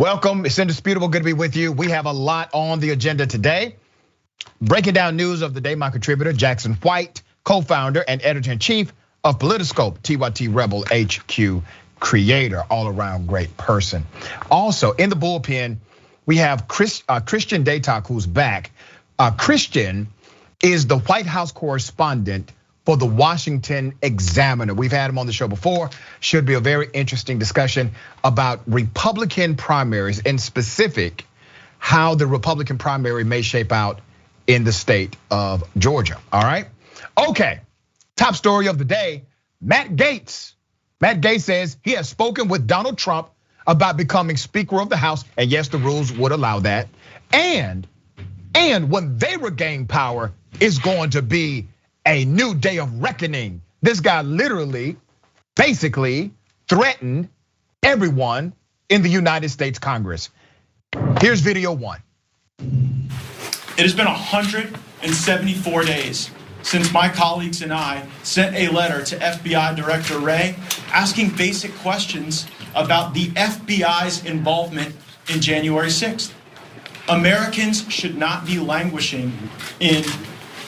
Welcome, it's indisputable, good to be with you. We have a lot on the agenda today. Breaking down news of the day, my contributor, Jackson White, co-founder and editor-in-chief of Politiscope, TYT Rebel HQ creator, all around great person. Also in the bullpen, we have Christian Daytok, who's back. Christian is the White House correspondent for the Washington Examiner. We've had him on the show before. Should be a very interesting discussion about Republican primaries, in specific, how the Republican primary may shape out in the state of Georgia, all right? Okay, top story of the day, Matt Gaetz. Matt Gaetz says he has spoken with Donald Trump about becoming Speaker of the House, and yes, the rules would allow that. And when they regain power, it's going to be a new day of reckoning. This guy literally, basically threatened everyone in the United States Congress. Here's video one. It has been 174 days since my colleagues and I sent a letter to FBI Director Wray asking basic questions about the FBI's involvement in January 6th. Americans should not be languishing in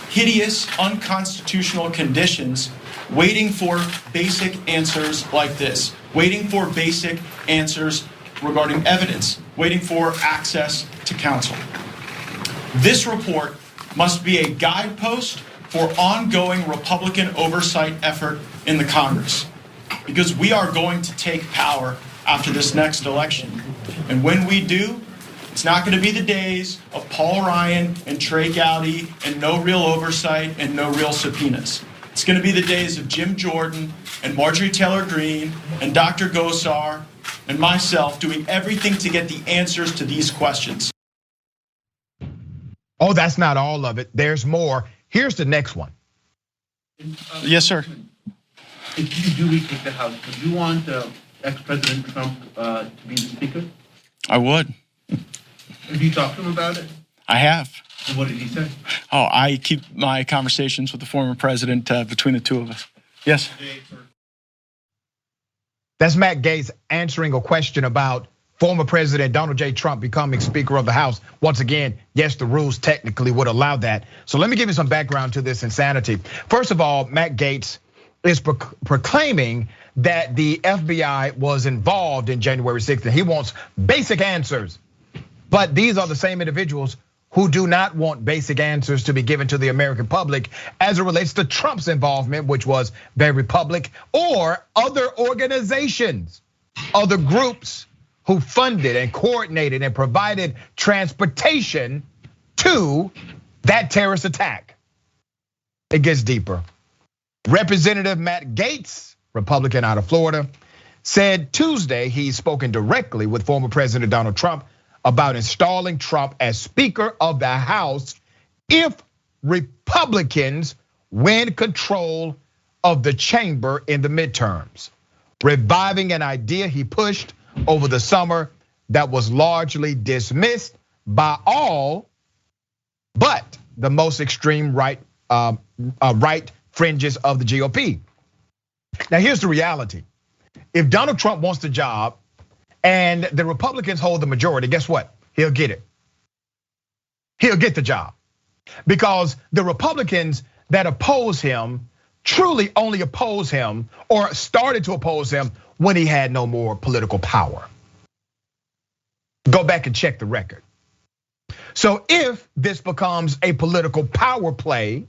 hideous, unconstitutional conditions, waiting for basic answers like this, waiting for basic answers regarding evidence, waiting for access to counsel. This report must be a guidepost for ongoing Republican oversight effort in the Congress, because we are going to take power after this next election. And when we do, it's not going to be the days of Paul Ryan and Trey Gowdy and no real oversight and no real subpoenas. It's going to be the days of Jim Jordan and Marjorie Taylor Greene and Dr. Gosar and myself doing everything to get the answers to these questions. Oh, that's not all of it. There's more. Here's the next one. Yes, sir. If you do retake the House, would you want ex-President Trump to be the Speaker? I would. Have you talked to him about it? I have. And what did he say? Oh, I keep my conversations with the former president between the two of us. Yes. That's Matt Gaetz answering a question about former President Donald J. Trump becoming Speaker of the House. Once again, yes, the rules technically would allow that. So let me give you some background to this insanity. First of all, Matt Gaetz is proclaiming that the FBI was involved in January 6th, and he wants basic answers. But these are the same individuals who do not want basic answers to be given to the American public as it relates to Trump's involvement, which was very public, or other organizations, other groups who funded and coordinated and provided transportation to that terrorist attack. It gets deeper. Representative Matt Gaetz, Republican out of Florida, said Tuesday he's spoken directly with former President Donald Trump about installing Trump as Speaker of the House if Republicans win control of the chamber in the midterms, reviving an idea he pushed over the summer that was largely dismissed by all but the most extreme right fringes of the GOP. Now here's the reality. If Donald Trump wants the job and the Republicans hold the majority, guess what? He'll get it. He'll get the job. Because the Republicans that oppose him truly only oppose him or started to oppose him when he had no more political power. Go back and check the record. So if this becomes a political power play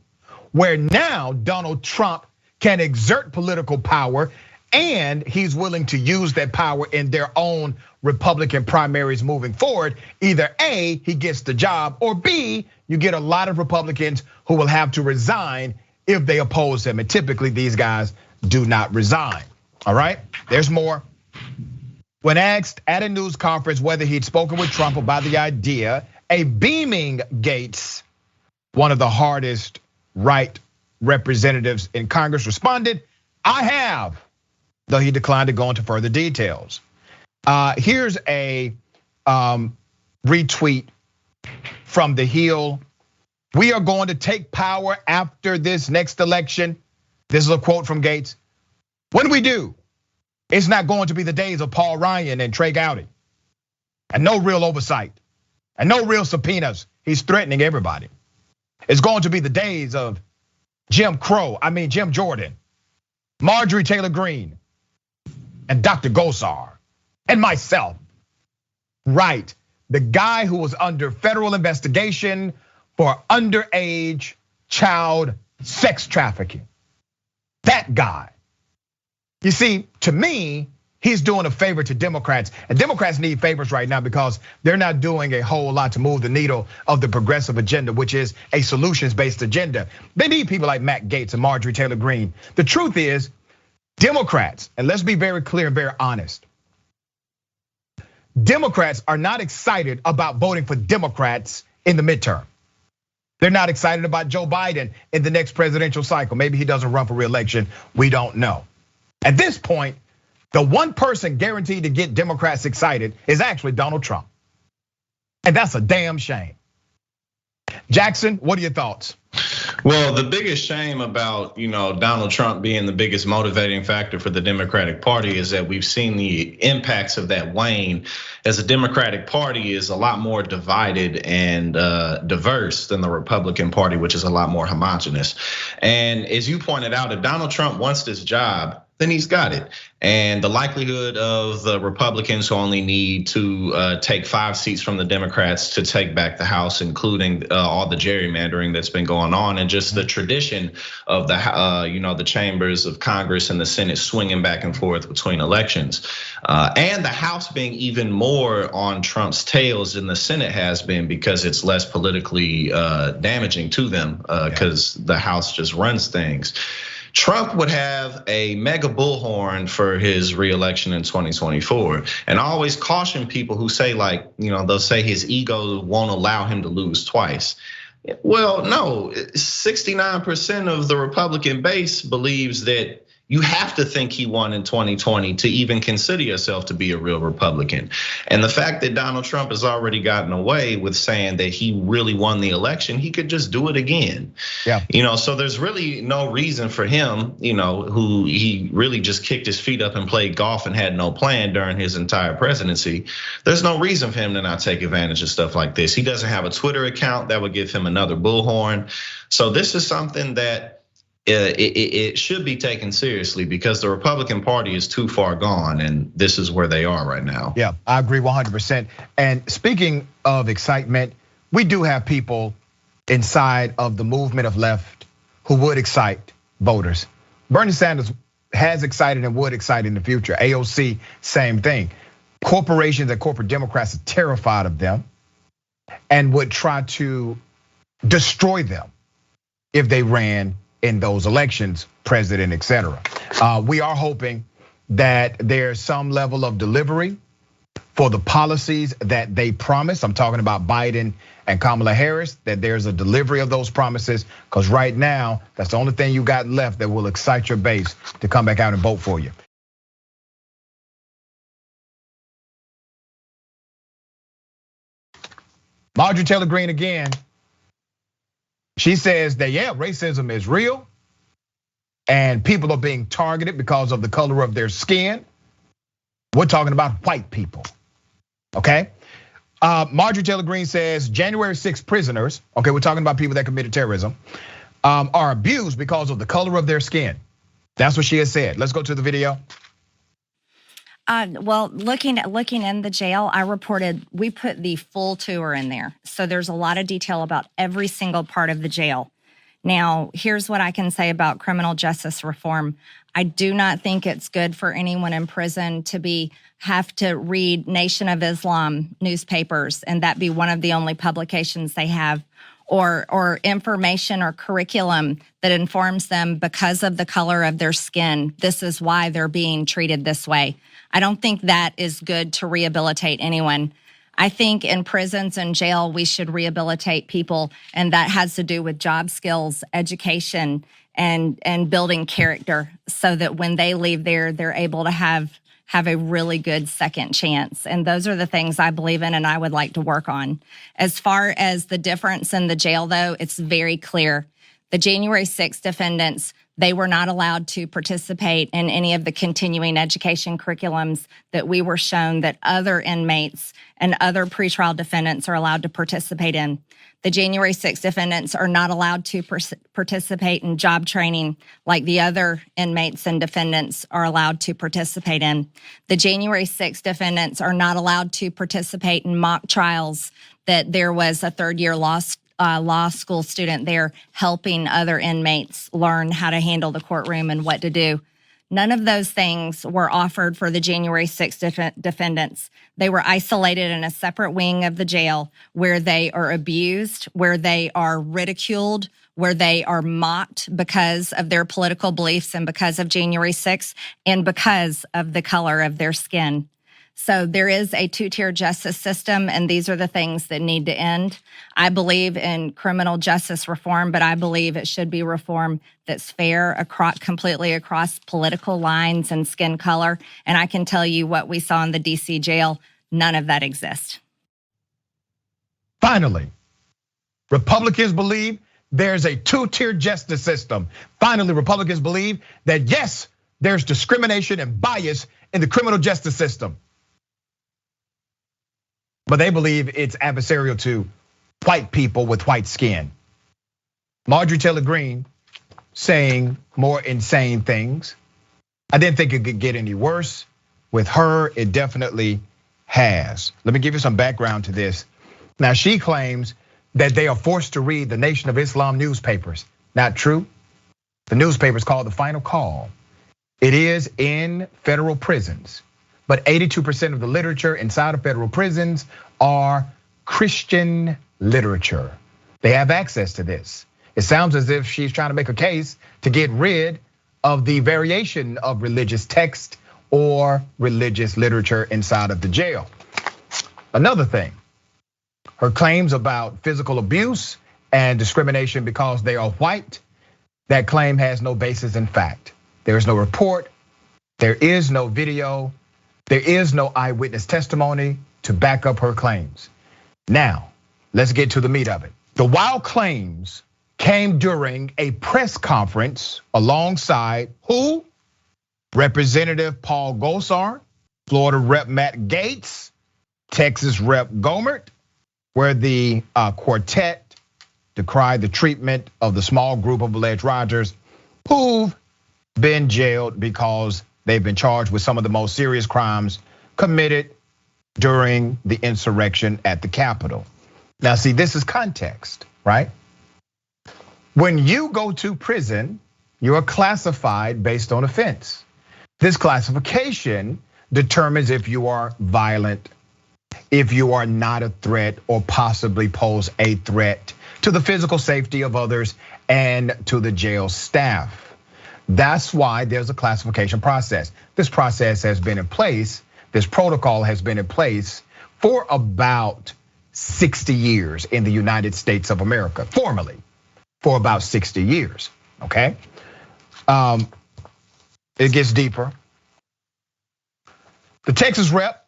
where now Donald Trump can exert political power and he's willing to use that power in their own Republican primaries moving forward, either A, he gets the job, or B, you get a lot of Republicans who will have to resign if they oppose him. And typically these guys do not resign, all right? There's more. When asked at a news conference whether he'd spoken with Trump about the idea, a beaming Gaetz, one of the hardest right representatives in Congress, responded, I have, though he declined to go into further details. Here's a retweet from The Hill. We are going to take power after this next election. This is a quote from Gaetz. When we do, it's not going to be the days of Paul Ryan and Trey Gowdy. and no real oversight and no real subpoenas. He's threatening everybody. It's going to be the days of Jim Jordan, Marjorie Taylor Greene, and Dr. Gosar, and myself. Right, the guy who was under federal investigation for underage child sex trafficking. That guy. You see, to me, he's doing a favor to Democrats, and Democrats need favors right now because they're not doing a whole lot to move the needle of the progressive agenda, which is a solutions-based agenda. They need people like Matt Gaetz and Marjorie Taylor Greene. The truth is, Democrats, and let's be very clear and very honest, Democrats are not excited about voting for Democrats in the midterm. They're not excited about Joe Biden in the next presidential cycle. Maybe he doesn't run for re-election, we don't know. At this point, the one person guaranteed to get Democrats excited is actually Donald Trump. And that's a damn shame. Jackson, what are your thoughts? Well, the biggest shame about Donald Trump being the biggest motivating factor for the Democratic Party is that we've seen the impacts of that wane, as the Democratic Party is a lot more divided and diverse than the Republican Party, which is a lot more homogenous. And as you pointed out, if Donald Trump wants this job, then he's got it. And the likelihood of the Republicans who only need to take 5 seats from the Democrats to take back the House, including all the gerrymandering that's been going on, and just the tradition of the chambers of Congress and the Senate swinging back and forth between elections, and the House being even more on Trump's tails than the Senate has been because it's less politically damaging to them because the House just runs things. Trump would have a mega bullhorn for his reelection in 2024. And I always caution people who say they'll say his ego won't allow him to lose twice. Well, no, 69% of the Republican base believes that you have to think he won in 2020 to even consider yourself to be a real Republican. And the fact that Donald Trump has already gotten away with saying that he really won the election, he could just do it again. Yeah. So there's really no reason for him, who he really just kicked his feet up and played golf and had no plan during his entire presidency. There's no reason for him to not take advantage of stuff like this. He doesn't have a Twitter account that would give him another bullhorn. So this is something that it should be taken seriously because the Republican Party is too far gone, and this is where they are right now. Yeah, I agree 100%. And speaking of excitement, we do have people inside of the movement of left who would excite voters. Bernie Sanders has excited and would excite in the future. AOC, same thing. Corporations and corporate Democrats are terrified of them and would try to destroy them if they ran in those elections, president, etc. We are hoping that there's some level of delivery for the policies that they promise. I'm talking about Biden and Kamala Harris, that there's a delivery of those promises, because right now, that's the only thing you got left that will excite your base to come back out and vote for you. Marjorie Taylor Greene again. She says that, yeah, racism is real and people are being targeted because of the color of their skin. We're talking about white people, okay? Marjorie Taylor Greene says January 6 prisoners, okay, we're talking about people that committed terrorism, are abused because of the color of their skin. That's what she has said. Let's go to the video. Well, looking in the jail, we put the full tour in there. So there's a lot of detail about every single part of the jail. Now, here's what I can say about criminal justice reform. I do not think it's good for anyone in prison to have to read Nation of Islam newspapers and that be one of the only publications they have, or information or curriculum that informs them because of the color of their skin. This is why they're being treated this way. I don't think that is good to rehabilitate anyone. I think in prisons and jail, we should rehabilitate people, and that has to do with job skills, education, and building character so that when they leave there, they're able to have a really good second chance. And those are the things I believe in and I would like to work on. As far as the difference in the jail, though, it's very clear. The January 6th defendants, They were not allowed to participate in any of the continuing education curriculums that we were shown that other inmates and other pretrial defendants are allowed to participate in. The January 6th defendants are not allowed to participate in job training like the other inmates and defendants are allowed to participate in. The January 6th defendants are not allowed to participate in mock trials that there was a third-year law school student there helping other inmates learn how to handle the courtroom and what to do. None of those things were offered for the January 6th defendants. They were isolated in a separate wing of the jail where they are abused, where they are ridiculed, where they are mocked because of their political beliefs and because of January 6th and because of the color of their skin. So there is a two-tier justice system, and these are the things that need to end. I believe in criminal justice reform, but I believe it should be reform that's fair completely across political lines and skin color. And I can tell you what we saw in the DC jail, none of that exists. Finally, Republicans believe there's a two-tier justice system. Finally, Republicans believe that yes, there's discrimination and bias in the criminal justice system. But they believe it's adversarial to white people with white skin. Marjorie Taylor Greene saying more insane things. I didn't think it could get any worse. With her, it definitely has. Let me give you some background to this. Now, she claims that they are forced to read the Nation of Islam newspapers. Not true. The newspaper is called The Final Call. It is in federal prisons. But 82% of the literature inside of federal prisons are Christian literature. They have access to this. It sounds as if she's trying to make a case to get rid of the variation of religious text or religious literature inside of the jail. Another thing, her claims about physical abuse and discrimination because they are white, that claim has no basis in fact. There is no report, there is no video, there is no eyewitness testimony to back up her claims. Now, let's get to the meat of it. The wild claims came during a press conference alongside who? Representative Paul Gosar, Florida Rep Matt Gaetz, Texas Rep Gohmert, where the quartet decried the treatment of the small group of alleged rioters who've been jailed because they've been charged with some of the most serious crimes committed during the insurrection at the Capitol. Now, see, this is context, right? When you go to prison, you are classified based on offense. This classification determines if you are violent, if you are not a threat or possibly pose a threat to the physical safety of others and to the jail staff. That's why there's a classification process. This process has been in place, this protocol has been in place for about 60 years in the United States of America, formally, for about 60 years, okay? It gets deeper. The Texas Rep,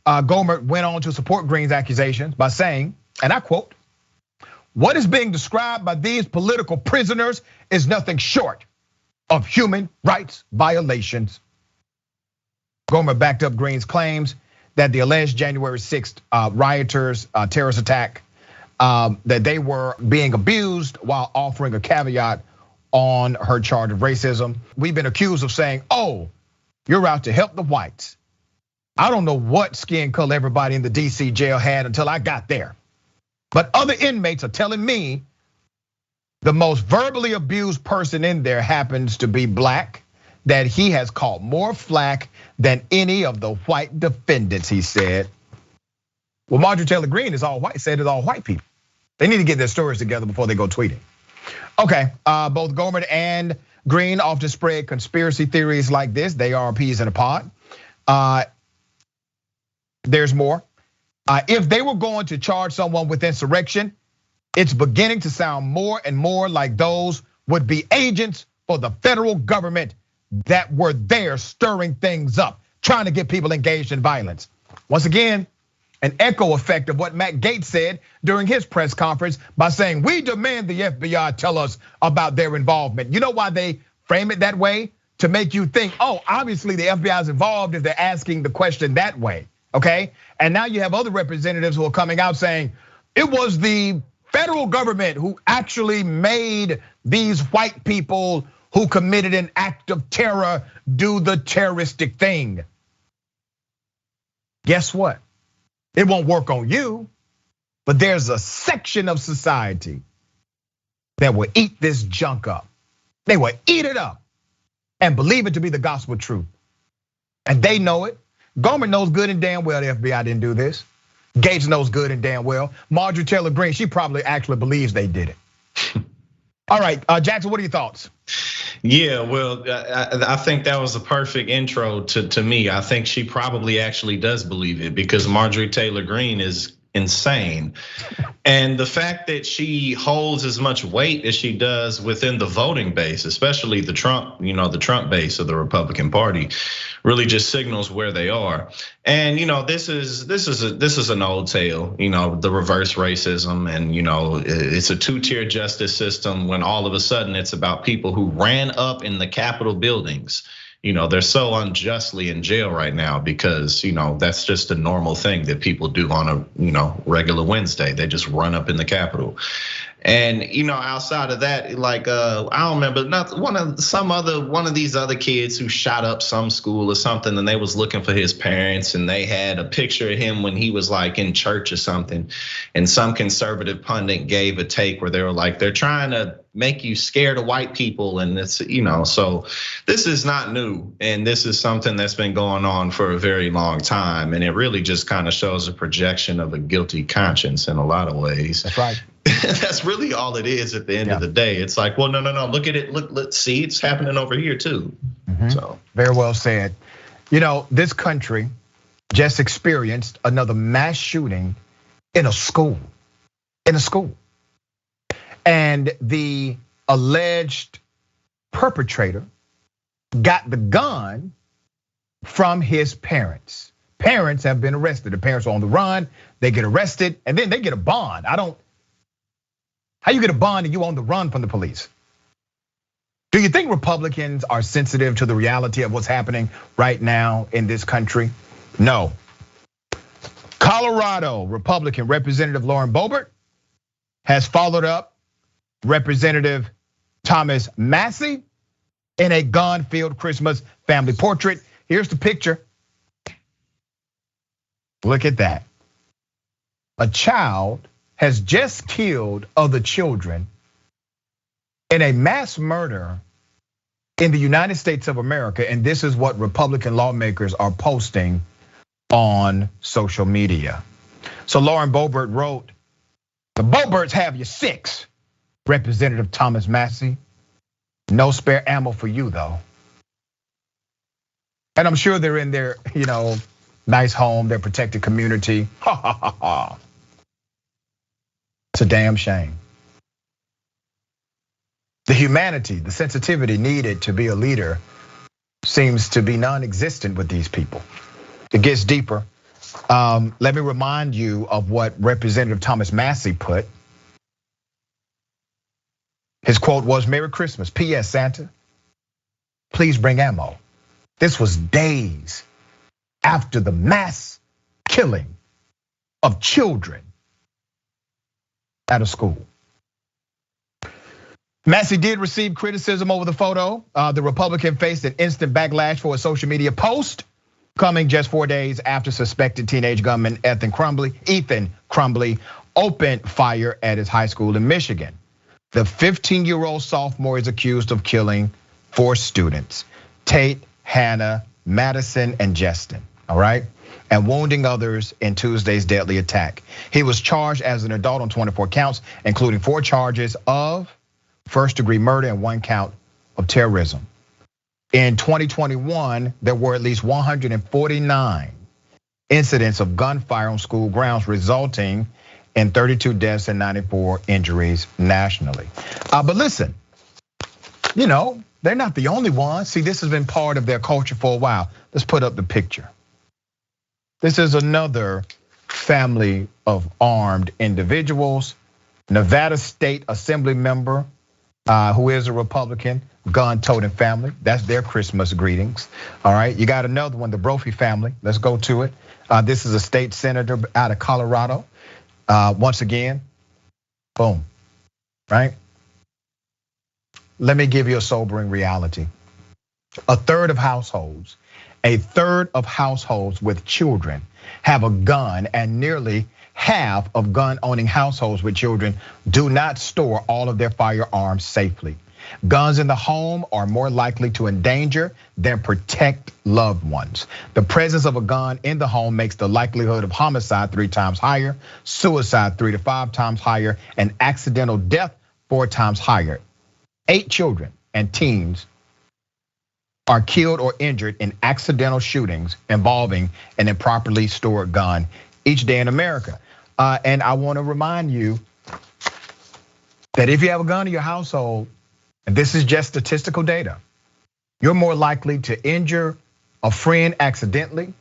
Gohmert, went on to support Greene's accusations by saying, and I quote, "What is being described by these political prisoners is nothing short of human rights violations." Gohmert backed up Greene's claims that the alleged January 6th rioters, terrorist attack, that they were being abused while offering a caveat on her charge of racism. We've been accused of saying, oh, you're out to help the whites. I don't know what skin color everybody in the DC jail had until I got there. But other inmates are telling me the most verbally abused person in there happens to be black, that he has caught more flack than any of the white defendants, he said. Well, Marjorie Taylor Greene is all white, said it's all white people. They need to get their stories together before they go tweeting. Okay, both Gohmert and Greene often spread conspiracy theories like this. They are peas in a pod. There's more. If they were going to charge someone with insurrection, it's beginning to sound more and more like those would be agents for the federal government that were there stirring things up, trying to get people engaged in violence. Once again, an echo effect of what Matt Gaetz said during his press conference by saying, we demand the FBI tell us about their involvement. You know why they frame it that way? To make you think, oh, obviously the FBI is involved if they're asking the question that way, okay? And now you have other representatives who are coming out saying, it was the federal government who actually made these white people who committed an act of terror do the terroristic thing. Guess what? It won't work on you, but there's a section of society that will eat this junk up. They will eat it up and believe it to be the gospel truth. And they know it. Gohmert knows good and damn well the FBI didn't do this. Gaetz knows good and damn well. Marjorie Taylor Greene, she probably actually believes they did it. All right, Jackson, what are your thoughts? Yeah, well, I think that was a perfect intro to me. I think she probably actually does believe it because Marjorie Taylor Greene is insane. And the fact that she holds as much weight as she does within the voting base, especially the Trump, the Trump base of the Republican Party, really just signals where they are. And this is an old tale, the reverse racism, and it's a two-tier justice system when all of a sudden it's about people who ran up in the Capitol buildings. They're so unjustly in jail right now because, that's just a normal thing that people do on a, regular Wednesday. They just run up in the Capitol. And, outside of that, like, I don't remember, one of these other kids who shot up some school or something, and they was looking for his parents, and they had a picture of him when he was like in church or something. And some conservative pundit gave a take where they were like, they're trying to make you scared of white people. And it's, so this is not new. And this is something that's been going on for a very long time. And it really just kind of shows a projection of a guilty conscience in a lot of ways. That's right. That's really all it is at the end of the day. It's like, well, no, look at it. Look, let's see, it's happening over here too. So very well said. This country just experienced another mass shooting in a school. And the alleged perpetrator got the gun from his parents. Parents have been arrested. The parents are on the run. They get arrested and then they get a bond. How you get a bond and you on the run from the police? Do you think Republicans are sensitive to the reality of what's happening right now in this country? No. Colorado Republican Representative Lauren Boebert has followed up Representative Thomas Massie in a gun-filled Christmas family portrait. Here's the picture. Look at that. A child has just killed other children in a mass murder in the United States of America. And this is what Republican lawmakers are posting on social media. So Lauren Boebert wrote, the Boeberts have you 6, Representative Thomas Massie. No spare ammo for you though. And I'm sure they're in their, nice home, their protected community. Ha ha ha ha. It's a damn shame. The humanity, the sensitivity needed to be a leader seems to be non-existent with these people. It gets deeper. Let me remind you of what Representative Thomas Massie put. His quote was, Merry Christmas, P.S. Santa, please bring ammo. This was days after the mass killing of children at a school. Massie did receive criticism over the photo. The Republican faced an instant backlash for a social media post coming just 4 days after suspected teenage gunman Ethan Crumbley opened fire at his high school in Michigan. The 15-year-old sophomore is accused of killing 4 students, Tate, Hannah, Madison, and Justin, all right? And wounding others in Tuesday's deadly attack. He was charged as an adult on 24 counts, including 4 charges of first-degree murder and 1 count of terrorism. In 2021, there were at least 149 incidents of gunfire on school grounds, resulting in 32 deaths and 94 injuries nationally. But listen, they're not the only ones. See, this has been part of their culture for a while. Let's put up the picture. This is another family of armed individuals. Nevada State Assembly member who is a Republican, gun-toting family. That's their Christmas greetings. All right, you got another one, the Brophy family. Let's go to it. This is a state senator out of Colorado. Once again, boom, right? Let me give you a sobering reality. A third of households with children have a gun, and nearly half of gun-owning households with children do not store all of their firearms safely. Guns in the home are more likely to endanger than protect loved ones. The presence of a gun in the home makes the likelihood of homicide 3 times higher, suicide 3 to 5 times higher, and accidental death 4 times higher. 8 children and teens are killed or injured in accidental shootings involving an improperly stored gun each day in America. And I want to remind you that if you have a gun in your household, and this is just statistical data, you're more likely to injure a friend accidentally,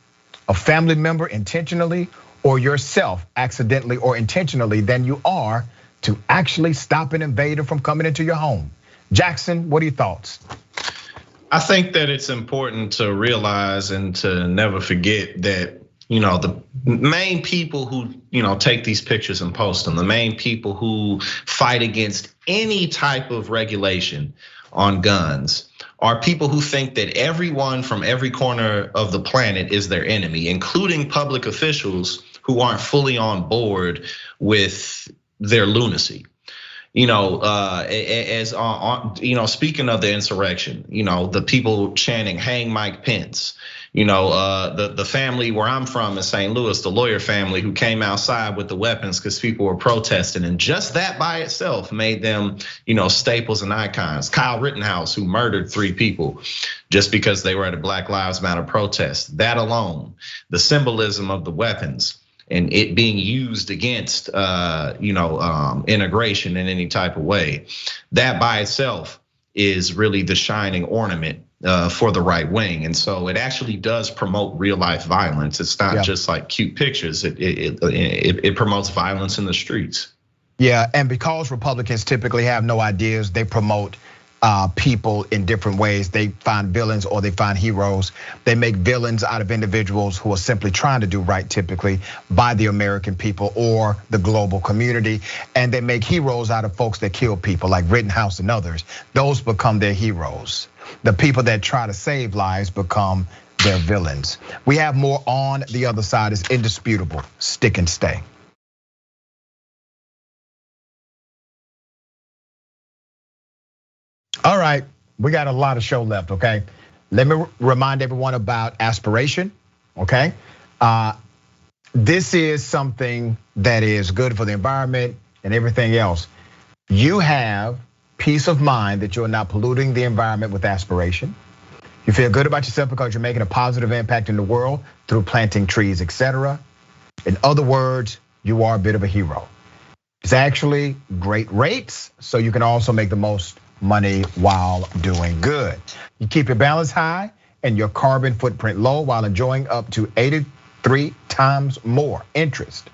a family member intentionally, or yourself accidentally or intentionally than you are to actually stop an invader from coming into your home. Jackson, what are your thoughts? I think that it's important to realize and to never forget that, the main people who, take these pictures and post them, the main people who fight against any type of regulation on guns are people who think that everyone from every corner of the planet is their enemy, including public officials who aren't fully on board with their lunacy. Speaking of the insurrection, the people chanting "Hang Mike Pence." The family where I'm from in St. Louis, the lawyer family who came outside with the weapons because people were protesting, and just that by itself made them, staples and icons. Kyle Rittenhouse, who murdered 3 people just because they were at a Black Lives Matter protest. That alone, the symbolism of the weapons and it being used against, integration in any type of way, that by itself is really the shining ornament for the right wing. And so it actually does promote real life violence. It's not just like cute pictures. It promotes violence in the streets. Yeah, and because Republicans typically have no ideas, they promote people in different ways. They find villains or they find heroes. They make villains out of individuals who are simply trying to do right, typically by the American people or the global community. And they make heroes out of folks that kill people like Rittenhouse and others. Those become their heroes. The people that try to save lives become their villains. We have more on the other side. It's indisputable. Stick and stay. All right, we got a lot of show left, okay? Let me remind everyone about aspiration, okay? This is something that is good for the environment and everything else. You have peace of mind that you're not polluting the environment with aspiration. You feel good about yourself because you're making a positive impact in the world through planting trees, etc. In other words, you are a bit of a hero. It's actually great rates, so you can also make the most money while doing good. You keep your balance high and your carbon footprint low while enjoying up to 83 times more interest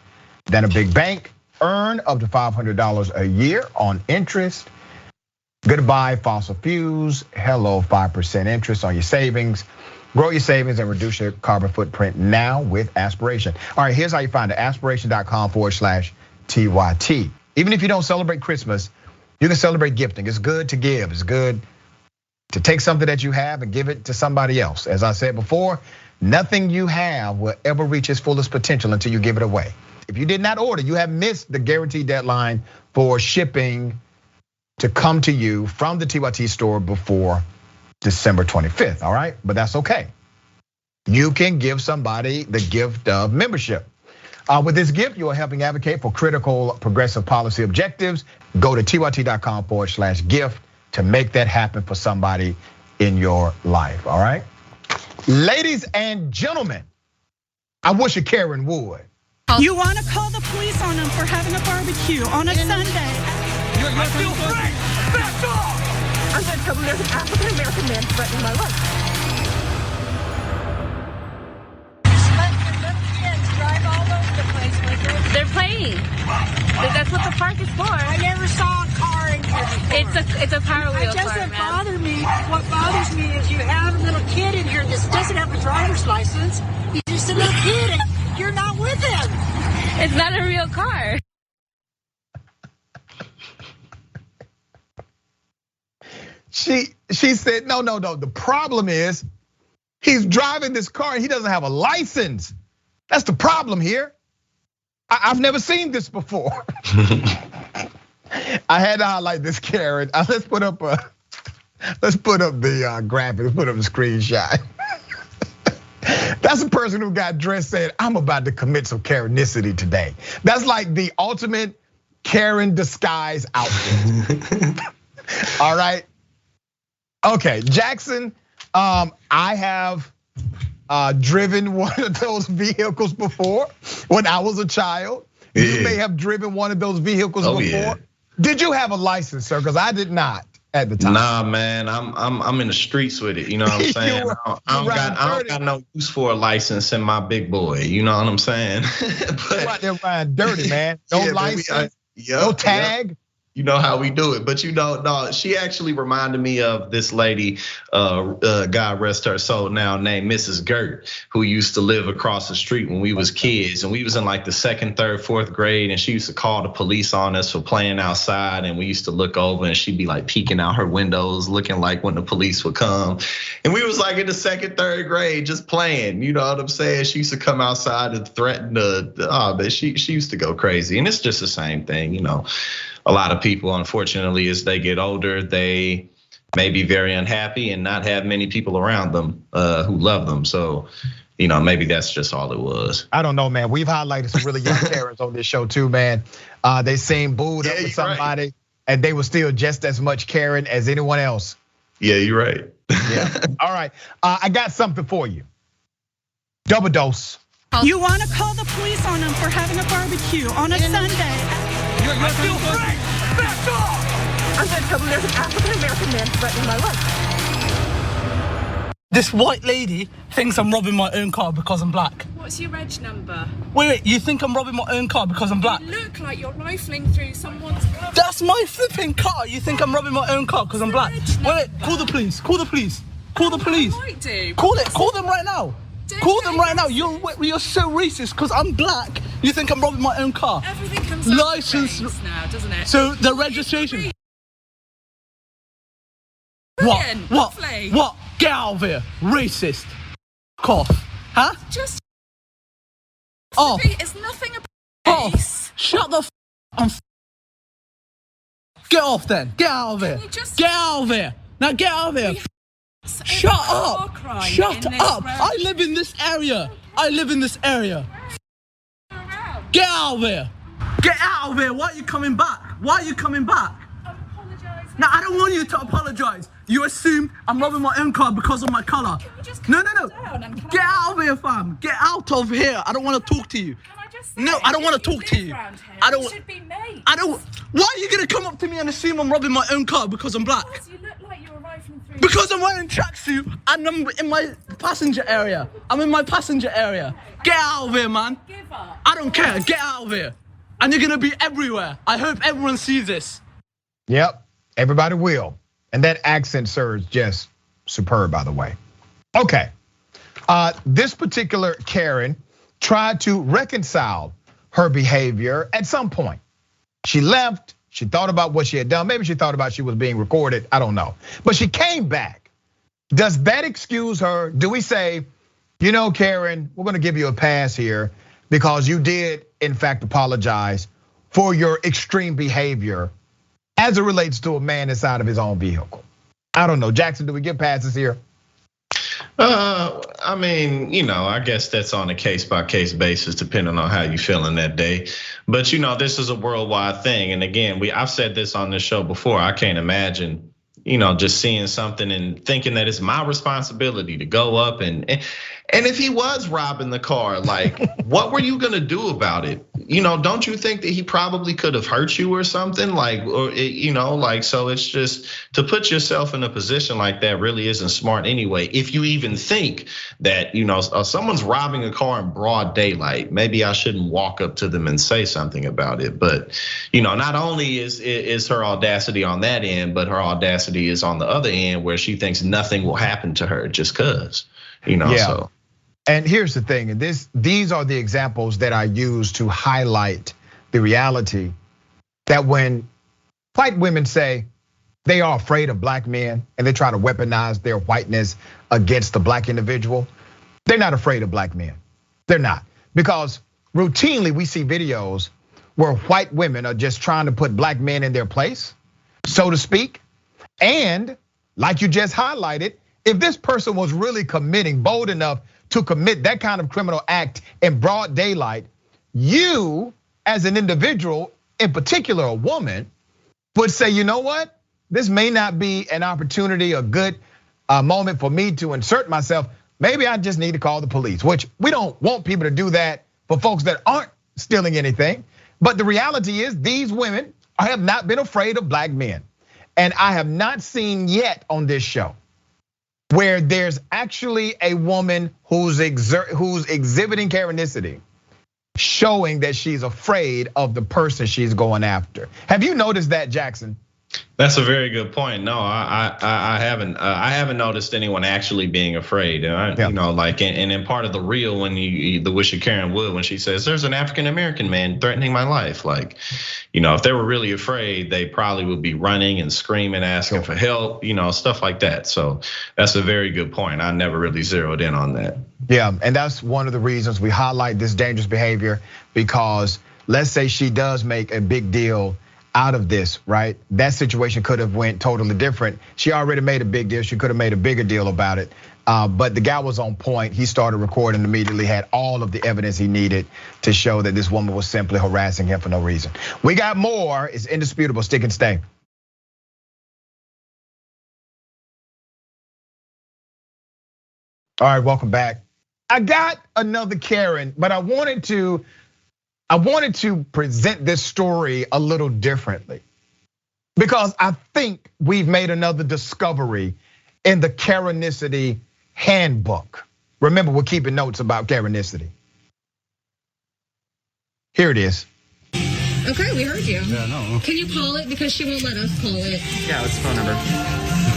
than a big bank. Earn up to $500 a year on interest. Goodbye fossil fuels. Hello 5% interest on your savings. Grow your savings and reduce your carbon footprint now with Aspiration. All right, here's how you find it. Aspiration.com/TYT. Even if you don't celebrate Christmas, you can celebrate gifting. It's good to give. It's good to take something that you have and give it to somebody else. As I said before, nothing you have will ever reach its fullest potential until you give it away. If you did not order, you have missed the guaranteed deadline for shipping to come to you from the TYT store before December 25th, all right? But that's okay. You can give somebody the gift of membership. With this gift, you are helping advocate for critical progressive policy objectives. Go to TYT.com/gift to make that happen for somebody in your life, all right? Ladies and gentlemen, I wish a Karen would. You want to call the police on them for having a barbecue on a Sunday. I feel free! Back off! I'm going to tell them there's an African-American man threatening my life. Just let your little kids drive all over the place park is for. I never saw a car in here before. It's a Power Wheels It doesn't car, bother me. What bothers me is you have a little kid in here that doesn't have a driver's license. He's just a little kid and you're not with him. It's not a real car. She said, no. The problem is he's driving this car and he doesn't have a license. That's the problem here. I've never seen this before. I had to highlight this, Karen. Let's put up the graphic. Let's put up the screenshot. That's a person who got dressed saying, I'm about to commit some Karenicity today. That's like the ultimate Karen disguise outfit. All right. Okay, Jackson, I have driven one of those vehicles before when I was a child. Yeah. You may have driven one of those vehicles before. Yeah. Did you have a license, sir? Because I did not at the time. Nah, man, I'm in the streets with it. You know what I'm saying? I don't got no use for a license in my big boy. You know what I'm saying? But out there riding dirty, man. No license, no tag. You know how we do it, but no, she actually reminded me of this lady, God rest her soul now, named Mrs. Gert, who used to live across the street when we was kids, and we was in like the 2nd, 3rd, 4th grade, and she used to call the police on us for playing outside, and we used to look over, and she'd be like peeking out her windows, looking like when the police would come, and we was like in the 2nd, 3rd grade, just playing. You know what I'm saying? She used to come outside and threaten but she used to go crazy, and it's just the same thing, you know. A lot of people, unfortunately, as they get older, they may be very unhappy and not have many people around them who love them. So, you know, maybe that's just all it was. I don't know, man. We've highlighted some really young Karens on this show too, man. They seem booed up with somebody, right, and they were still just as much Karen as anyone else. Yeah, you're right. Yeah. All right, I got something for you. Double dose. You want to call the police on them for having a barbecue on a Sunday? You're still free! Back off! I'm gonna tell them there's an African-American man threatening my life. This white lady thinks I'm robbing my own car because I'm black. What's your reg number? Wait, you think I'm robbing my own car because I'm black? You look like you're rifling through someone's car. That's my flipping car. You think I'm robbing my own car because I'm black? Wait, call the police. Call the police. Call the police. I might do. Call them right now. Call them right now. You're so racist because I'm black. You think I'm robbing my own car? Everything comes license now, doesn't it? So the registration. Brilliant. What? Get out of here, racist. Cough. Huh? Just off. It's nothing about race. Shut the f. Get off then. Get out of here. Get out of here. Now get out of here. Shut up! Shut up! I live in this area. Get out of here! Get out of here! Why are you coming back? I'm apologizing. No, I don't want you to apologize. You assume I'm robbing my own car because of my color. No. Get out of here, fam. Get out of here. I don't want to talk to you. No, I don't want to talk to you. I don't. Why are you gonna come up to me and assume I'm robbing my own car because I'm black? Because you look like you're rifling through. Because I'm wearing tracksuit and I'm in my passenger area. Get out of here, man. Give up. I don't care. Get out of here. And you're gonna be everywhere. I hope everyone sees this. Yep, everybody will. And that accent, sir, is just superb, by the way. Okay, this particular Karen tried to reconcile her behavior at some point. She left, she thought about what she had done. Maybe she thought about she was being recorded, I don't know. But she came back. Does that excuse her? Do we say, you know, Karen, we're gonna give you a pass here because you did, in fact, apologize for your extreme behavior as it relates to a man inside of his own vehicle? I don't know, Jackson, do we give passes here? I mean, you know, I guess that's on a case-by-case basis, depending on how you're feeling that day. But you know, this is a worldwide thing, and again, I've said this on this show before. I can't imagine, you know, just seeing something and thinking that it's my responsibility to go up and if he was robbing the car, like, what were you gonna do about it? don't you think that he probably could have hurt you or something? Like, or so it's just to put yourself in a position like that really isn't smart anyway. If you even think that, someone's robbing a car in broad daylight, maybe I shouldn't walk up to them and say something about it. But, not only is her audacity on that end, but her audacity is on the other end where she thinks nothing will happen to her just cause, so. And here's the thing, and these are the examples that I use to highlight the reality that when white women say they are afraid of black men and they try to weaponize their whiteness against the black individual, they're not afraid of black men. They're not. Because routinely we see videos where white women are just trying to put black men in their place, so to speak. And like you just highlighted, if this person was really bold enough to commit that kind of criminal act in broad daylight, you as an individual, in particular a woman, would say, you know what? This may not be an opportunity, a good moment for me to insert myself. Maybe I just need to call the police, which we don't want people to do that for folks that aren't stealing anything. But the reality is these women have not been afraid of black men. And I have not seen yet on this show where there's actually a woman who's exhibiting Karenicity, showing that she's afraid of the person she's going after. Have you noticed that, Jackson? That's a very good point. No, I haven't noticed anyone actually being afraid. And in part of the reel when the Wish of Karen Wood, when she says there's an African American man threatening my life, if they were really afraid, they probably would be running and screaming, asking for help, stuff like that. So that's a very good point. I never really zeroed in on that. Yeah, and that's one of the reasons we highlight this dangerous behavior, because let's say she does make a big deal out of this, right? That situation could have went totally different. She already made a big deal. She could have made a bigger deal about it. But the guy was on point. He started recording immediately, had all of the evidence he needed to show that this woman was simply harassing him for no reason. We got more. It's indisputable. Stick and stay. All right, welcome back. I got another Karen, but I wanted to present this story a little differently, because I think we've made another discovery in the Karenicity handbook. Remember, we're keeping notes about Karenicity. Here it is. Okay, we heard you. Yeah, no. Can you call it, because she won't let us call it? Yeah, what's the phone number?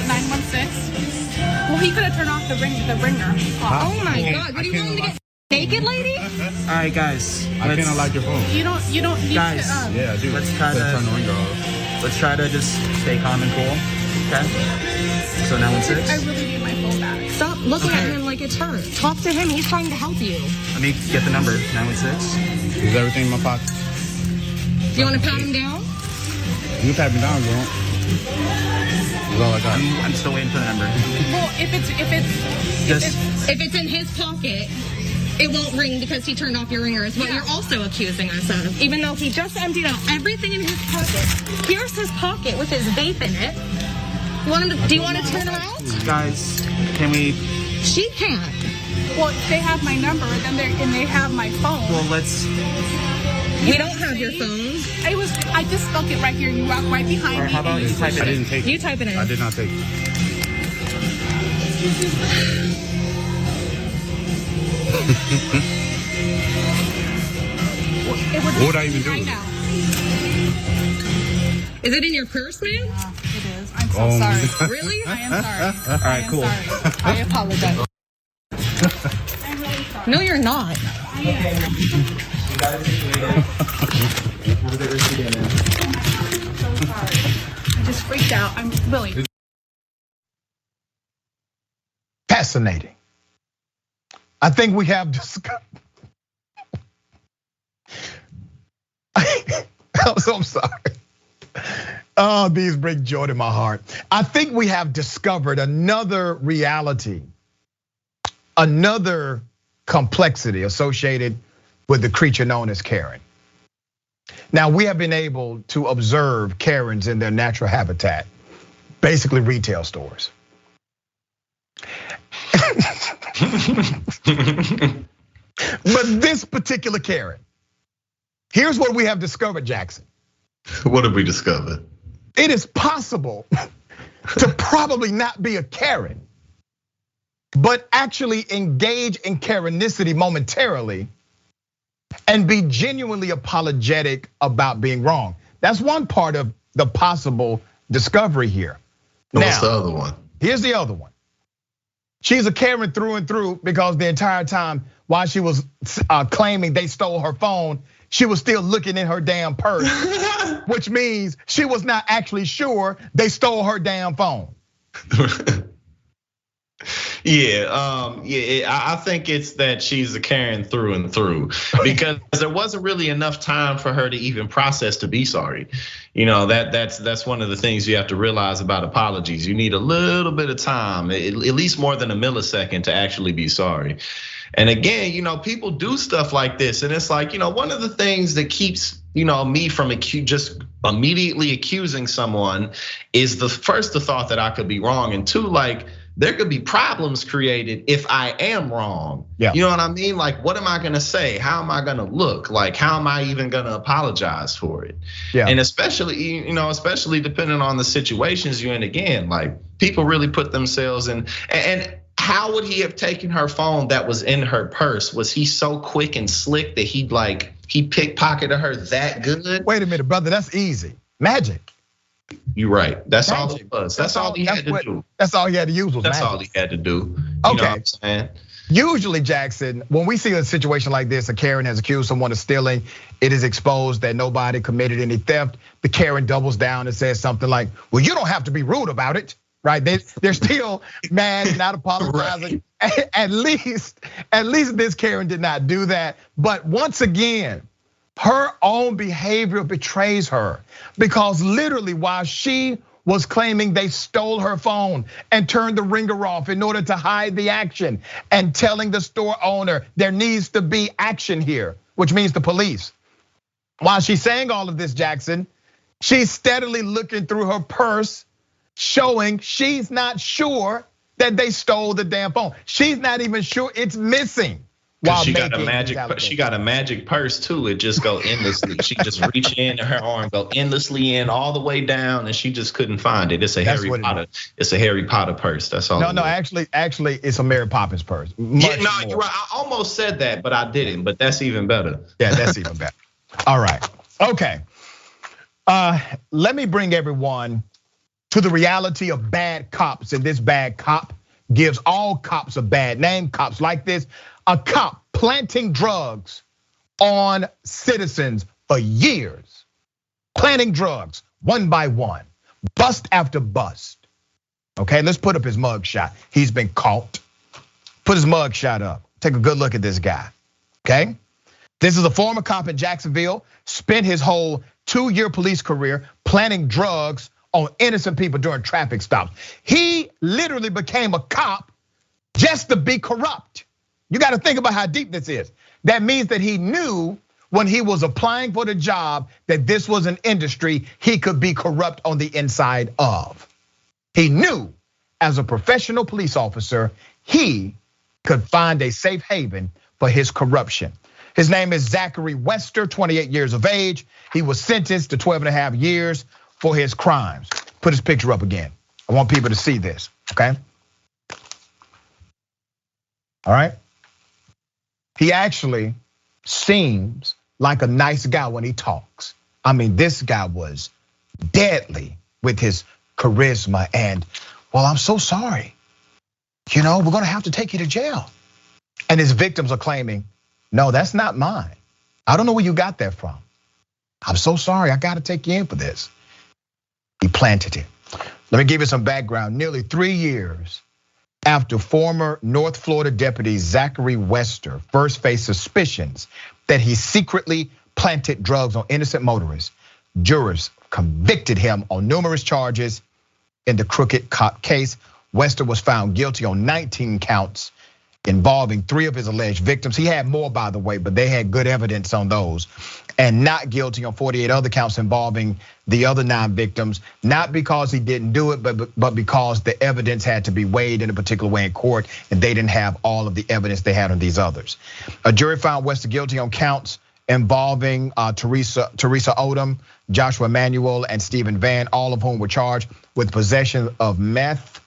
916. Well, he could have turned off the ringer. Oh my God, what do you want him to get naked, lady? All right, guys. I cannot like your phone. You don't need guys, to. Yeah, dude. Let's try to turn the ringer off. Let's try to just stay calm and cool. Okay. So 916. I really need my phone back. Stop looking at him like it's her. Talk to him. He's trying to help you. Let me get the number. 916. Is everything in my pocket? Do you want to pat him down? You pat me down, girl. That's all I got. I'm still waiting for the number. Well, if it's in his pocket, it won't ring because he turned off your ringer, is what you're also accusing us of. Even though he just emptied out everything in his pocket. Here's his pocket with his vape in it. Do you want to turn around? Guys, can we? She can't. Well, they have my number, and they have my phone. Well, let's. We don't have your phone. I just stuck it right here. You walk right behind me. How about you type it in? I didn't take it. You type it in. I did not take it. What would I even do? Right now. Is it in your purse, man? It is. I'm so sorry. Really? I am sorry. All right, cool. Sorry. I apologize. I'm really sorry. No, you're not. I am. I'm so sorry. I just freaked out. I'm really. Fascinating. I think we have discovered. I'm so sorry. Oh, these bring joy to my heart. I think we have discovered another reality, another complexity associated with the creature known as Karen. Now, we have been able to observe Karens in their natural habitat, basically retail stores. But this particular Karen Here's what we have discovered, Jackson. What have we discovered? It is possible to probably not be a Karen, but actually engage in Karenicity momentarily and be genuinely apologetic about being wrong. That's one part of the possible discovery here. What's the other one? Here's the other one. She's a Karen through and through because the entire time while she was claiming they stole her phone, she was still looking in her damn purse, which means she was not actually sure they stole her damn phone. I think it's that she's a Karen through and through because there wasn't really enough time for her to even process to be sorry. You know, that's one of the things you have to realize about apologies. You need a little bit of time, at least more than a millisecond, to actually be sorry. And again, you know, people do stuff like this, and it's like, you know, one of the things that keeps, you know, me from just immediately accusing someone is the thought that I could be wrong, and two, like, there could be problems created if I am wrong. Yeah. You know what I mean? Like, what am I gonna say? How am I gonna look? Like, how am I even gonna apologize for it? Yeah. And especially, you know, especially depending on the situations you're in. Again, like, people really put themselves in. And how would he have taken her phone that was in her purse? Was he so quick and slick that he pickpocketed her that good? Wait a minute, brother, that's easy. Magic. You're right. That's all it was. That's all he had to do. That's all he had to use was magic. That's all he had to do. You Okay. know what I'm saying? Usually, Jackson, when we see a situation like this, a Karen has accused someone of stealing, it is exposed that nobody committed any theft. The Karen doubles down and says something like, well, you don't have to be rude about it, right? They're still mad and not apologizing. Right. At least this Karen did not do that. But once again, her own behavior betrays her, because literally while she was claiming they stole her phone and turned the ringer off in order to hide the action, and telling the store owner there needs to be action here, which means the police. While she's saying all of this, Jackson, she's steadily looking through her purse, showing she's not sure that they stole the damn phone. She's not even sure it's missing. She got a magic purse too. It just go endlessly. She just reach in, her arm go endlessly in all the way down, and she just couldn't find it. It's a Harry Potter. It's a Harry Potter purse. That's all. No, actually, it's a Mary Poppins purse. Yeah, no, you're right. I almost said that, but I didn't. But that's even better. Yeah, that's even better. All right. Okay. Let me bring everyone to the reality of bad cops, and this bad cop gives all cops a bad name. Cops like this. A cop planting drugs on citizens for years, planting drugs one by one, bust after bust. Okay, let's put up his mug shot. He's been caught. Put his mug shot up. Take a good look at this guy. Okay, this is a former cop in Jacksonville, spent his whole 2-year police career planting drugs on innocent people during traffic stops. He literally became a cop just to be corrupt. You got to think about how deep this is. That means that he knew when he was applying for the job that this was an industry he could be corrupt on the inside of. He knew as a professional police officer, he could find a safe haven for his corruption. His name is Zachary Wester, 28 years of age. He was sentenced to 12.5 years for his crimes. Put his picture up again. I want people to see this, okay? All right. He actually seems like a nice guy when he talks. I mean, this guy was deadly with his charisma and, well, I'm so sorry. You know, we're gonna have to take you to jail. And his victims are claiming, no, that's not mine. I don't know where you got that from. I'm so sorry, I gotta take you in for this. He planted it. Let me give you some background. Nearly 3 years after former North Florida deputy Zachary Wester first faced suspicions that he secretly planted drugs on innocent motorists, jurors convicted him on numerous charges in the Crooked Cop case. Wester was found guilty on 19 counts involving 3 of his alleged victims. He had more, by the way, but they had good evidence on those. And not guilty on 48 other counts involving the other 9 victims, not because he didn't do it, but because the evidence had to be weighed in a particular way in court, and they didn't have all of the evidence they had on these others. A jury found Wester guilty on counts involving Teresa Odom, Joshua Emanuel, and Stephen Van, all of whom were charged with possession of meth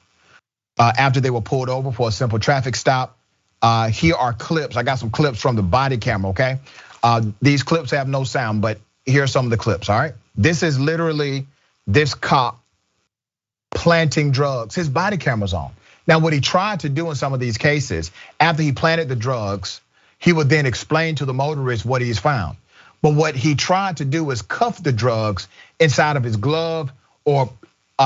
after they were pulled over for a simple traffic stop. Here are clips. I got some clips from the body camera, okay? These clips have no sound, but here are some of the clips, all right? This is literally this cop planting drugs. His body camera's on. Now, what he tried to do in some of these cases, after he planted the drugs, he would then explain to the motorist what he's found. But what he tried to do is cuff the drugs inside of his glove or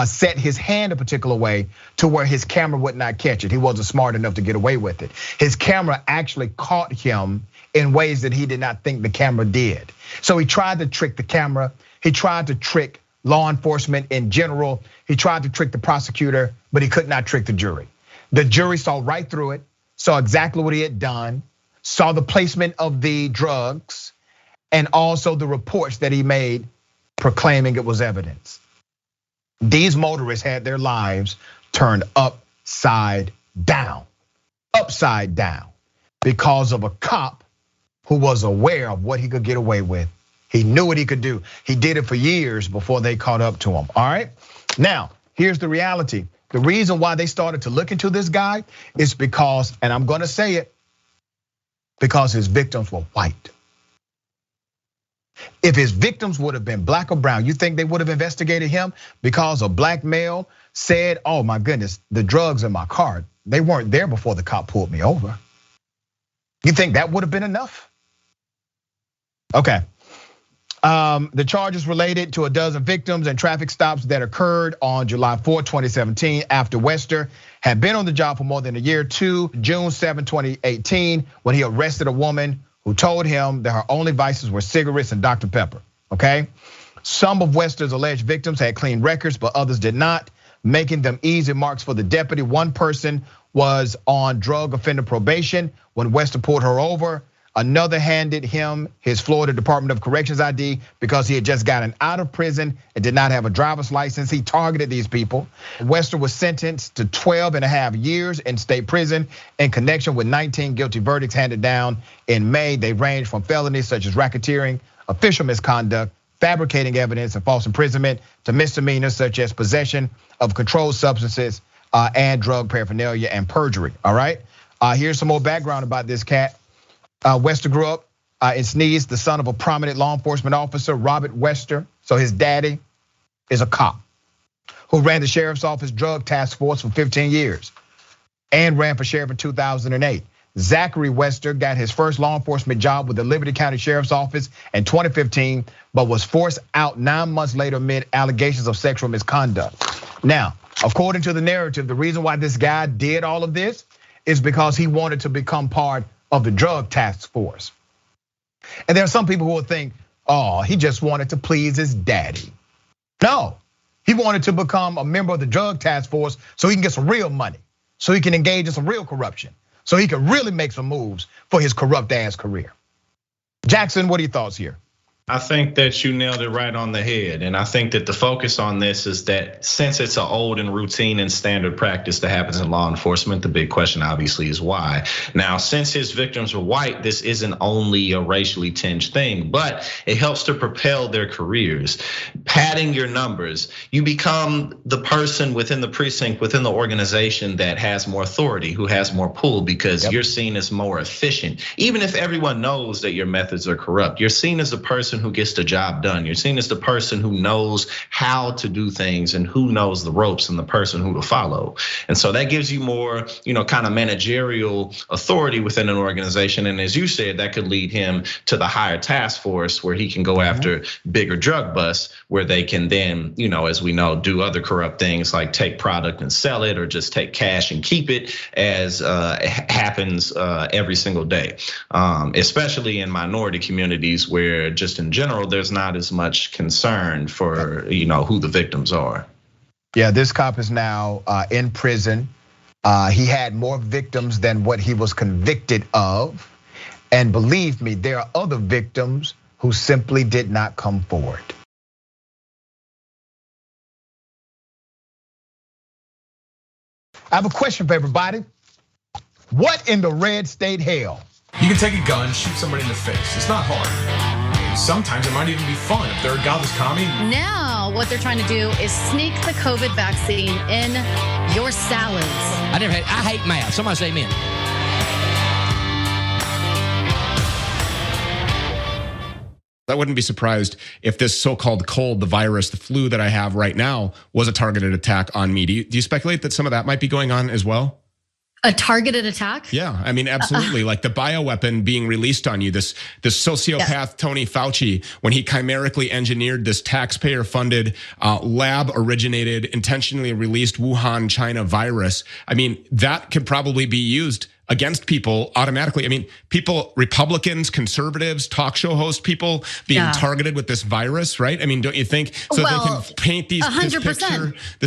set his hand a particular way to where his camera would not catch it. He wasn't smart enough to get away with it. His camera actually caught him in ways that he did not think the camera did. So he tried to trick the camera. He tried to trick law enforcement in general. He tried to trick the prosecutor, but he could not trick the jury. The jury saw right through it, saw exactly what he had done, saw the placement of the drugs, and also the reports that he made proclaiming it was evidence. These motorists had their lives turned upside down, because of a cop who was aware of what he could get away with. He knew what he could do. He did it for years before they caught up to him, all right? Now, here's the reality. The reason why they started to look into this guy is because, and I'm gonna say it, because his victims were white. If his victims would have been black or brown, you think they would have investigated him because a black male said, oh my goodness, the drugs in my car, they weren't there before the cop pulled me over. You think that would have been enough? Okay. The charges related to a dozen victims and traffic stops that occurred on July 4, 2017, after Wester had been on the job for more than a year, to June 7, 2018, when he arrested a woman who told him that her only vices were cigarettes and Dr. Pepper, okay? Some of Wester's alleged victims had clean records, but others did not, making them easy marks for the deputy. One person was on drug offender probation when Wester pulled her over. Another handed him his Florida Department of Corrections ID because he had just gotten out of prison and did not have a driver's license. He targeted these people. Wester was sentenced to 12.5 years in state prison in connection with 19 guilty verdicts handed down in May. They ranged from felonies such as racketeering, official misconduct, fabricating evidence, and false imprisonment, to misdemeanors such as possession of controlled substances and drug paraphernalia and perjury, all right? Here's some more background about this cat. Wester grew up in Sneeze, the son of a prominent law enforcement officer, Robert Wester. So his daddy is a cop who ran the sheriff's office drug task force for 15 years and ran for sheriff in 2008. Zachary Wester got his first law enforcement job with the Liberty County Sheriff's Office in 2015, but was forced out 9 months later amid allegations of sexual misconduct. Now, according to the narrative, the reason why this guy did all of this is because he wanted to become part of the drug task force. And there are some people who will think, oh, he just wanted to please his daddy. No, he wanted to become a member of the drug task force so he can get some real money, so he can engage in some real corruption, so he can really make some moves for his corrupt ass career. Jackson, what are your thoughts here? I think that you nailed it right on the head. And I think that the focus on this is that since it's an old and routine and standard practice that happens in law enforcement, the big question obviously is why. Now, since his victims were white, this isn't only a racially tinged thing, but it helps to propel their careers. Padding your numbers, you become the person within the precinct, within the organization that has more authority, who has more pull, because you're seen as more efficient. Even if everyone knows that your methods are corrupt, you're seen as a person who gets the job done. You're seen as the person who knows how to do things and who knows the ropes and the person who to follow. And so that gives you more, kind of managerial authority within an organization. And as you said, that could lead him to the higher task force where he can go after bigger drug busts, where they can then, as we know, do other corrupt things like take product and sell it, or just take cash and keep it, as happens every single day, especially in minority communities where just in general, there's not as much concern for who the victims are. Yeah, this cop is now in prison. He had more victims than what he was convicted of. And believe me, there are other victims who simply did not come forward. I have a question for everybody. What in the red state hell You can take a gun, shoot somebody in the face. It's not hard. Sometimes it might even be fun if they're a godless commie. Now, what they're trying to do is sneak the COVID vaccine in your salads. I hate math. Somebody say amen. I wouldn't be surprised if this so-called cold, the virus, the flu that I have right now was a targeted attack on me. Do you speculate that some of that might be going on as well? A targeted attack? Yeah, I mean, absolutely. Like the bioweapon being released on you, this sociopath, Tony Fauci, when he chimerically engineered this taxpayer-funded, lab-originated, intentionally released Wuhan, China virus. I mean, that could probably be used against people automatically. I mean, people, Republicans, conservatives, talk show host people being targeted with this virus, right? I mean, don't you think? So they can paint this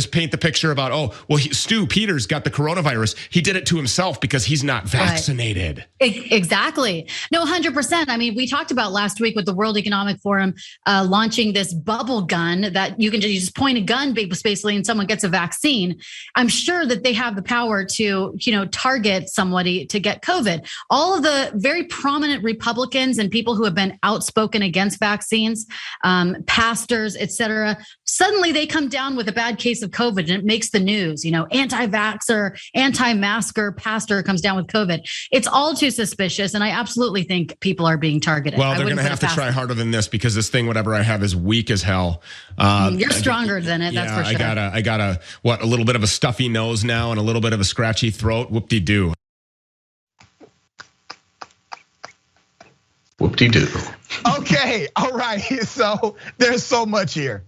paint the picture about, Stu Peters got the coronavirus. He did it to himself because he's not vaccinated. Right. Exactly. No, 100%. I mean, we talked about last week with the World Economic Forum launching this bubble gun that you just point a gun basically and someone gets a vaccine. I'm sure that they have the power to, target somebody to get COVID. All of the very prominent Republicans and people who have been outspoken against vaccines, pastors, etc., suddenly they come down with a bad case of COVID and it makes the news. Anti-vaxxer, anti-masker pastor comes down with COVID. It's all too suspicious, and I absolutely think people are being targeted. Well, they're going to have to try harder than this because this thing, whatever I have, is weak as hell. You're stronger than it. That's for sure. I got a little bit of a stuffy nose now and a little bit of a scratchy throat. Whoop-de-doo. Whoop-de-doo. Okay, all right. So there's so much here.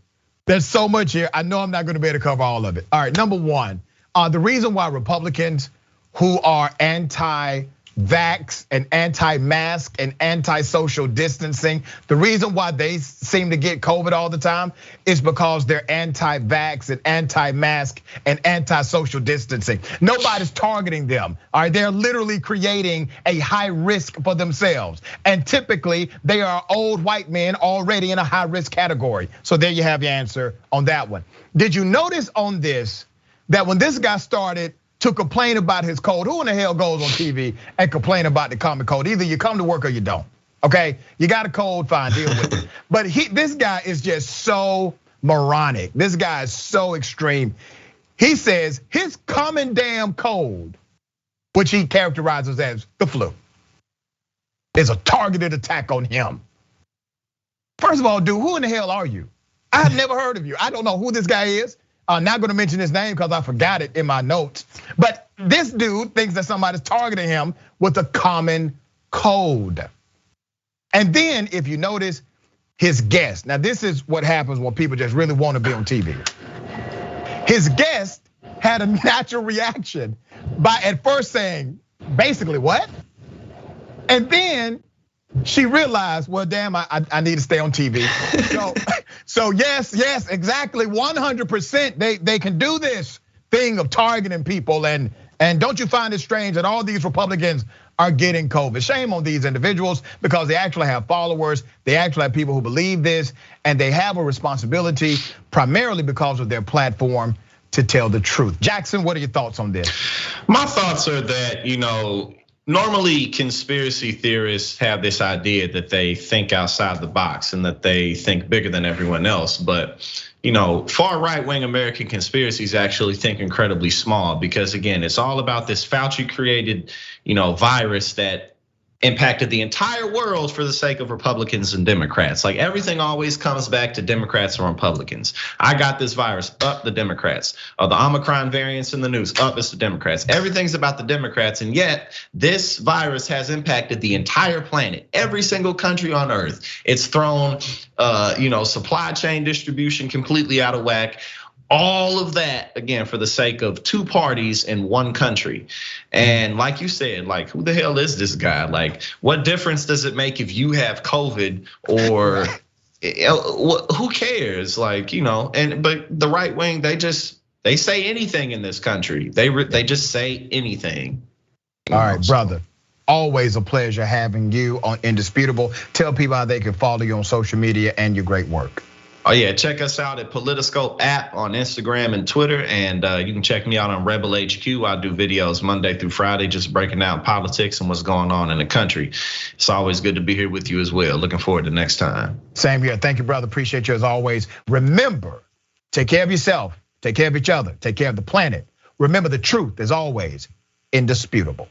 I know I'm not going to be able to cover all of it. All right, number one, the reason why Republicans who are anti-vax and anti-mask and anti-social distancing, the reason why they seem to get COVID all the time is because they're anti-vax and anti-mask and anti-social distancing. Nobody's targeting them. All right, they're literally creating a high risk for themselves. And typically they are old white men already in a high risk category. So there you have your answer on that one. Did you notice on this that when this guy started to complain about his cold, who in the hell goes on TV and complain about the common cold? Either you come to work or you don't, okay? You got a cold, fine, deal with it. But this guy is just so moronic. This guy is so extreme. He says his common damn cold, which he characterizes as the flu, is a targeted attack on him. First of all, dude, who in the hell are you? I have never heard of you. I don't know who this guy is. I'm not gonna mention his name because I forgot it in my notes. But this dude thinks that somebody's targeting him with a common cold. And then if you notice his guest, now this is what happens when people just really want to be on TV. His guest had a natural reaction by at first saying, basically what? And then she realized, well, damn, I need to stay on TV. So yes, exactly, 100%. They can do this thing of targeting people, and don't you find it strange that all these Republicans are getting COVID? Shame on these individuals because they actually have followers. They actually have people who believe this, and they have a responsibility primarily because of their platform to tell the truth. Jackson, what are your thoughts on this? My thoughts are that, normally conspiracy theorists have this idea that they think outside the box and that they think bigger than everyone else. But, far right-wing American conspiracies actually think incredibly small because again, it's all about this Fauci created, virus that impacted the entire world for the sake of Republicans and Democrats. Like everything always comes back to Democrats and Republicans. I got this virus, up the Democrats. The Omicron variants in the news, up it's the Democrats. Everything's about the Democrats, and yet this virus has impacted the entire planet, every single country on earth. It's thrown, supply chain distribution completely out of whack. All of that, again, for the sake of two parties in one country. And like you said, like, who the hell is this guy? Like, what difference does it make if you have COVID or who cares? Like, but the right wing, they say anything in this country. They just say anything. All right, brother. Always a pleasure having you on Indisputable. Tell people how they can follow you on social media and your great work. Oh yeah, check us out at Politiscope app on Instagram and Twitter, and you can check me out on Rebel HQ. I do videos Monday through Friday, just breaking down politics and what's going on in the country. It's always good to be here with you as well. Looking forward to next time. Same here. Thank you, brother. Appreciate you as always. Remember, take care of yourself, take care of each other, take care of the planet. Remember, the truth is always indisputable.